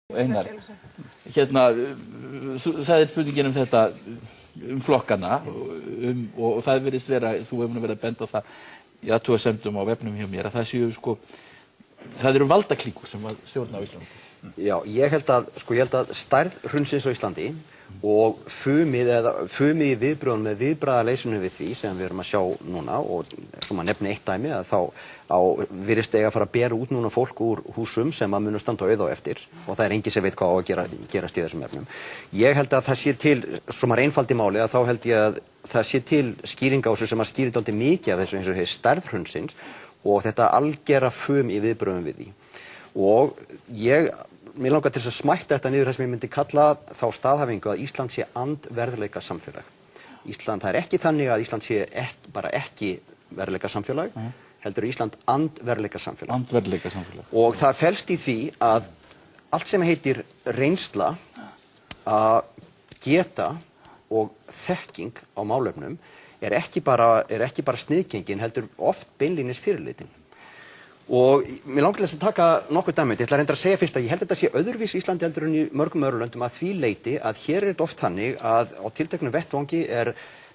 Einar, hérna, þú sagðir spurningin þetta, flokkana og það virðist vera, þú hefur verið að benda á það í athugasemdum á vefnum hjá mér, að það séu það eru valdaklíkur sem að stjórna á Íslandi. Já, ég held að stærð hrunsins á Íslandi og fumið í viðbrögðum með viðbragðaleysunum við því sem við erum að sjá núna, og svo maður nefni eitt dæmi, að þá virðist eiga að fara að bera út núna fólk úr húsum sem að munu standa auð á eftir, og það er enginn sem veit hvað á að gerast í þessum efnum. Ég held að það sé til, svo maður einfaldi máli, að þá held ég að það sé til skýring á þessu sem að skýri dálítið mikið af þessu, eins og stærð hrunsins og þetta algera fum í viðbrögðum við því. Og mér langar til þess að smætta þetta niður það sem ég myndi kalla þá staðhæfingu að Ísland sé andverðleika samfélag. Það er ekki þannig að Ísland sé bara ekki verðleika samfélag, heldur Ísland andverðleika samfélag. Andverðleika samfélag. Og það felst í því að allt sem heitir reynsla, geta og þekking á málefnum er ekki bara sniðgengin, heldur oft beinlínis fyrirlitin. Og mér langar til að taka nokkuð dæmi. Ég ætla reyndar að segja fyrst að ég held að þetta sé öðruvís í Íslandi heldur en í mörgum öðrum löndum, að því leyti að hér er þetta oft þannig að á tilteknum vettvangi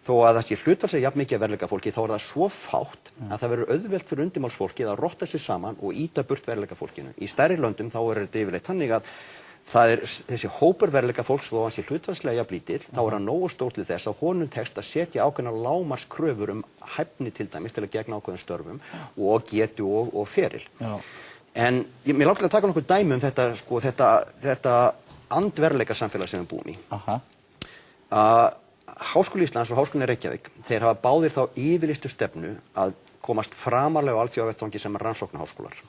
þó að það sé hlutfallslega jafn mikið af verðleika fólki, þá er það svo fátt að það verður auðvelt fyrir undirmálsfólkið að rotta sig saman og ýta burt verðleika fólkinu. Í stærri löndum þá er þetta yfirleitt þannig að það er þessi hópur verðleika fólks, þó að hann sé hlutfallslega jafn lítill, þá er hann nógu stór til þess að honum tekst að setja ákveðnar lágmarkskröfur hæfni til dæmis til að gegna ákveðnum störfum og getu og feril. Já. En mér langar til að taka nokkuð dæmi um þetta andverðleika samfélag sem við búum í. Háskóli Íslands og Háskólinn í Reykjavík, þeir hafa báðir þá yfirlýstu stefnu að komast framarlega á alþjóðavettvangi sem rannsóknarháskólar.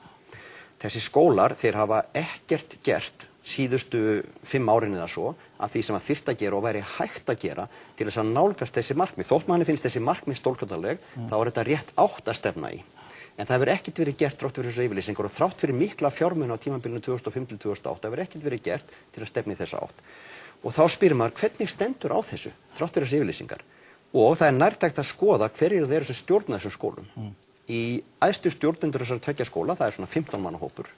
Þessi skólar, þeir hafa ekkert gert síðustu 5 árin eða svo af því sem að þyrfti að gera og væri hægt að gera til þess að nálgast þessi markmið. Þótt manni finnst þessi markmið stórkostleg, þá er þetta rétt átt að stefna í. En það hefur ekkert verið gert þrátt fyrir þessar yfirlýsingar og þrátt fyrir mikla fjármuni á tímabilinu 2005 til 2008 hefur ekkert verið gert til að stefna í þessa átt. Og þá spyrir maður hvernig stendur á þessu þrátt fyrir þessar yfirlýsingar. Og það er nærtækt að skoða hverjir þeir eru sem stjórna þessum skólum. Í æðstu stjórnendur þessara 2 skóla, það er svona 15 manna hópur.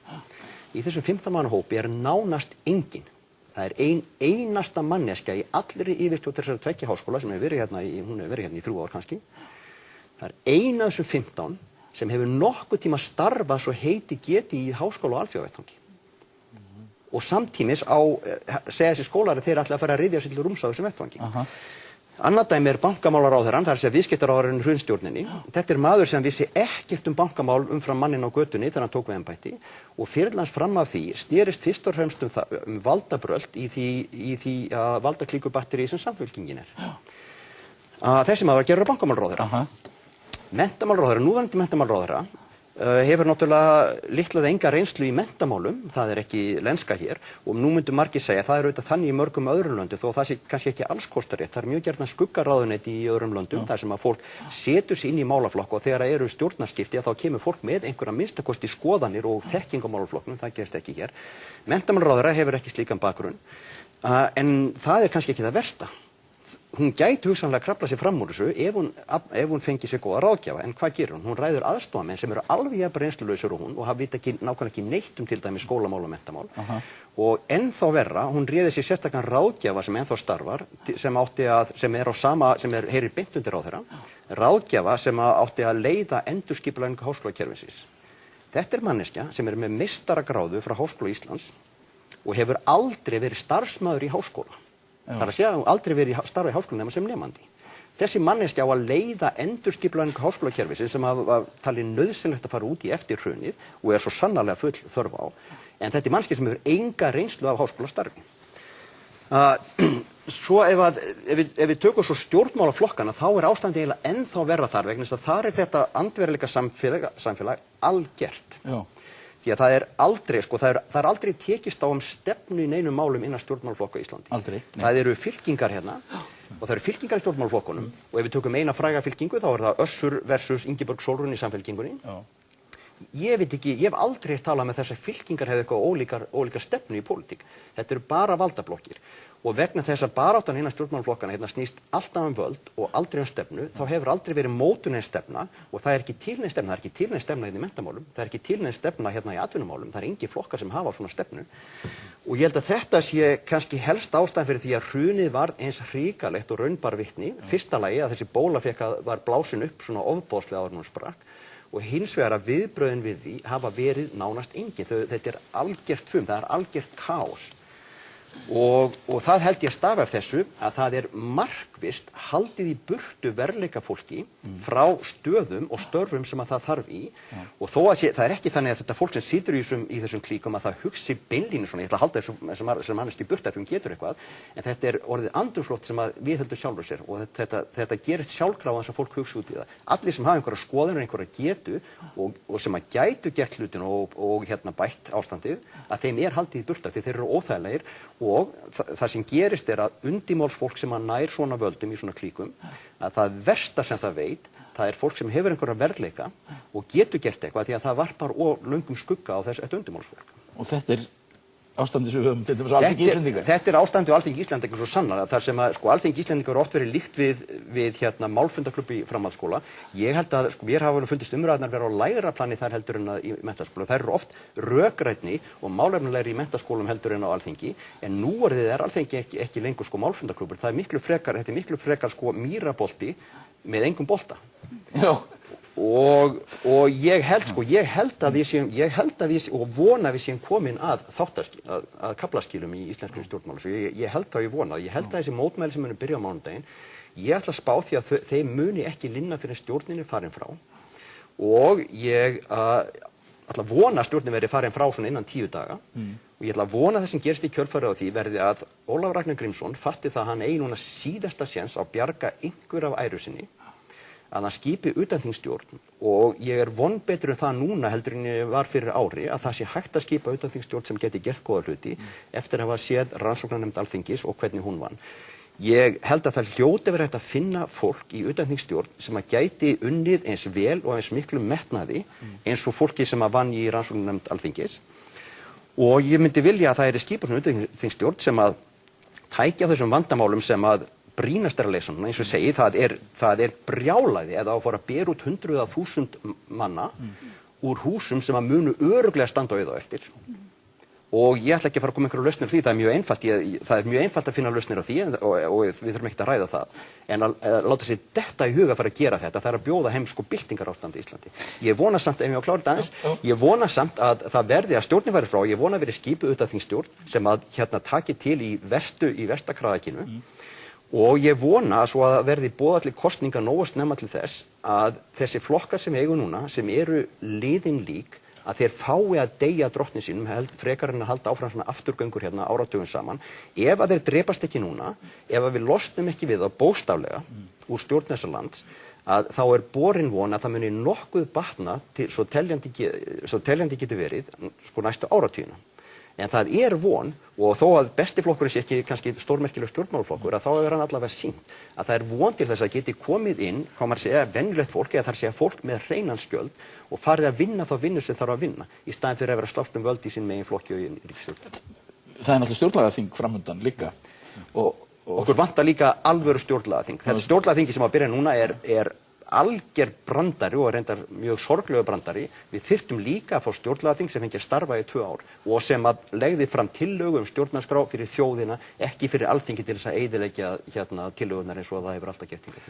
Í þessum 15 manna hópi er nánast engin. Það er einasta manneskja í allri yfirstjórn þessara 2 háskóla sem hefur verið hérna í 3 ár kannski. Það er ein af þessum 15 sem hefur nokkuð tíma starfað svo heiti geti í háskóla og alþjóðavettvangi. Og samtímis segja þessi skólari þeir ætla að fara að ryðja sér til rúms á þessum vettvangi. Annað dæmi er bankamálaráðherrann, það er að segja viðskiptaráðherrann í hrunstjórninni. Þetta er maður sem vissi ekkert um bankamál umfram manninn á götunni þegar hann tók við embætti og fyrir hans fram af því snerist fyrst og fremst um valdabrölt í því valdaklíkubatteri sem Samfylkingin er. Þessi maður var að gera bankamálaráðherra. Menntamálaráðherra, núverandi menntamálaráðherra, hefur náttúrulega litla eða enga reynslu í menntamálum, það er ekki lenska hér og nú myndu margir segja að það er auðvitað þannig í mörgum öðrum löndum þó það sé kannski ekki alls kostar rétt, það er mjög gjarnan skuggaráðuneyti í öðrum löndum þar sem að fólk setur sig inn í málaflokk og þegar það eru stjórnarskipti þá kemur fólk með einhverja minnstakosti skoðanir og þekking á málaflokknum, það gerist ekki hér. Menntamálaráðherra hefur ekki slíkan bakgrunn en það er kannski ekki það versta. Hún gæti hugsanlega krafla sig fram úr þessu ef hún fengi sér góða ráðgjafa, en hvað gerir hún? Hún ræður aðstofamenn sem eru alveg jafn reynslulausir og hún og hafa vita nákvæmlega ekki neitt um til dæmis skólamál og menntamál. Og ennþá verra, hún réði sér sérstakann ráðgjafa sem ennþá starfar, sem heyrir beint undir ráðherra, ráðgjafa sem átti að leiða endurskipulagningu háskólakerfisins. Þetta er manneskja sem er með meistaragráðu frá Háskóla Íslands og hefur aldrei verið starfsmaður í háskóla. Það er að segja að hún aldrei verið starfa í háskóla nema sem nemandi. Þessi manneskja á að leiða endurskipulagningu háskólakerfisins sem hafa talið nauðsynlegt að fara út í eftir hrunið og er svo sannarlega full þörf á. En þetta er manneskja sem hefur enga reynslu af háskólastarfi. Svo ef við tökum svo stjórnmálaflokkana þá er ástandið eiginlega ennþá verra þar vegna þess að þar er þetta andverðleika samfélag algert. Því að það er aldrei tekist á stefnu í neinum málum innan stjórnmálaflokka í Íslandi. Aldrei. Það eru fylkingar hérna og það eru fylkingar í stjórnmálaflokkunum og ef við tökum eina fræga fylkingu þá er það Össur versus Ingibjörg Sólrún í Samfylkingunni. Ég veit ekki, ég hef aldrei talað með þess að fylkingar hefði eitthvað ólíkar stefnu í pólitík. Þetta eru bara valdablokkir og vegna þess að baráttan innan stjórnmálaflokkana hérna snýst alltaf völd og aldrei stefnu, þá hefur aldrei verið mótunin stefna og það ekki til nein stefna, það ekki til nein stefna hérna í menntamálum, það ekki til nein stefna hérna í atvinnumálum, það engin flokkar sem hafa svona stefnu og ég held að þetta sé kannski helst ástæðan fyrir því að hrunið var eins hrikalegt og raunbar vitni, fyrsta lagi að þessi bóla var blásin upp svona ofboðslega áður en hún sprakk og hins vegar að viðbrögðin við því hafa verið nánast engin, þetta algjört fum, það algjört kaos. Og það held ég stafi af þessu að það markvisst haldið í burtu verðleika fólki frá stöðum og störfum sem að það þarf í og þó að það ekki þannig að þetta fólk sem situr í þessum klíkum að það hugsi beinlínu svona, ég ætla að halda þessu sem mannest í burtu ef hún getur eitthvað, en þetta orðið andrúmsloft sem að við höldum sjálfur sér og þetta gerist sjálfkrafa þess að fólk hugsa út í það. Allir sem hafa einhverja skoðanir, einhverja getu og sem að gætu gert hlutin og bætt ástandið, að þeim haldið í burtu því þeir eru óþægilegir og það sem gerist að undimálsfólk sem að nær svona völdum í svona klíkum að það versta sem það veit það fólk sem hefur einhverja verðleika og getur gert eitthvað því að það varpar löngum skugga á þetta undimálsfólk. Og þetta ástandi sem við höfum til dæmis á Alþingi Íslendinga. Þetta ástandi á Alþingi Íslendinga svo sannarlega þar sem að Alþingi Íslendinga oft verið líkt við málfundaklúbb í framhaldsskóla. Ég held að mér hafa fundist umræðurnar vera á lægra plani þar heldur en í menntaskóla. Þær eru oft rökrædni og málefnalegri í menntaskólum heldur en á Alþingi en nú Alþingi ekki lengur málfundaklúbbur. Þetta er miklu frekar mýrabolti með engum bolta. Já. Og ég held að við og vona að við séum komin að kaflaskilum í íslenskum stjórnmálum. Svo ég held að ég vona, ég held að þessi mótmæli sem munu byrja á mánudaginn, ég ætla að spá því að þeim muni ekki linna fyrir stjórninni farin frá og ég ætla að vona að stjórnin verði farin frá svona innan 10 daga og ég ætla að vona það sem gerist í kjölfarið á því verði að Ólafur Ragnar Grímsson fatti það að hann eigi núna síðasta séns á að bjarga einhver af æru sinni að hann skipi utanþingsstjórn og ég vonbetur það núna heldur en ég var fyrir ári að það sé hægt að skipa utanþingsstjórn sem geti gert góða hluti eftir að hafa séð rannsóknarnefnd Alþingis og hvernig hún vann. Ég held að það hljóti verið hægt að finna fólk í utanþingsstjórn sem að gæti unnið eins vel og eins miklu metnaði eins og fólki sem að vann í rannsóknarnefnd Alþingis og ég myndi vilja að það skipað utanþingsstjórn sem að tækja þessum vandamálum sem að brýnast að leysa eins og segi, það brjálæði eða á að fara að bera út 100.000 manna úr húsum sem að munu örugglega standa auð á eftir og ég ætla ekki að fara að koma einhverju lausnir á því, það er mjög einfalt að finna lausnir á því og við þurfum ekki að ræða það en að láta sér detta í huga að fara að gera þetta, það að bjóða heim byltingarástand í Íslandi. Ég vona samt, ef ég á að klára þetta aðeins, ég vona samt að það verði að stjórnin væri frá, ég vona að verði skipuð utanþingsstjórn sem að taki til í versta kraðakinu og ég vona svo að verði boðað til kosninga nógu snemma til þess að þessi flokkar sem eigu núna, sem eru liðin lík, að þeir fái að deyja drottni sínum frekar en að halda áfram svona afturgöngur hérna áratugum saman. Ef að þeir drepast ekki núna, ef að við losnum ekki við þá bókstaflega úr stjórn þessa lands, að þá borin von að það muni nokkuð batna svo teljandi geti verið næstu áratugina. En það von og þó að besti flokkurinn sé ekki kannski stórmerkilegur stjórnmálaflokkur að þá hefur hann allavega sýnt að það von til þess að geti komið inn, hvað maður segja, venjulegt fólk eða þar segja fólk með hreinan skjöld og farið að vinna þá vinnu sem þarf að vinna í staðinn fyrir að vera slást völd í sín megin flokki og í ríkisstjórn. Það náttúrulega stjórnlagaþing framundan líka. Okkur vantar líka alvöru stjórnlagaþing. Þetta stjórnlagaþingi sem að byrja núna er alger brandari og reyndar mjög sorglegu brandari. Við þyrftum líka að fá stjórnlagaþing sem fengi að starfa í 2 ár og sem að legði fram tillögu stjórnarskrá fyrir þjóðina, ekki fyrir Alþingi til þess að eyðileggja tillögurnar eins og það hefur alltaf gert hingað til.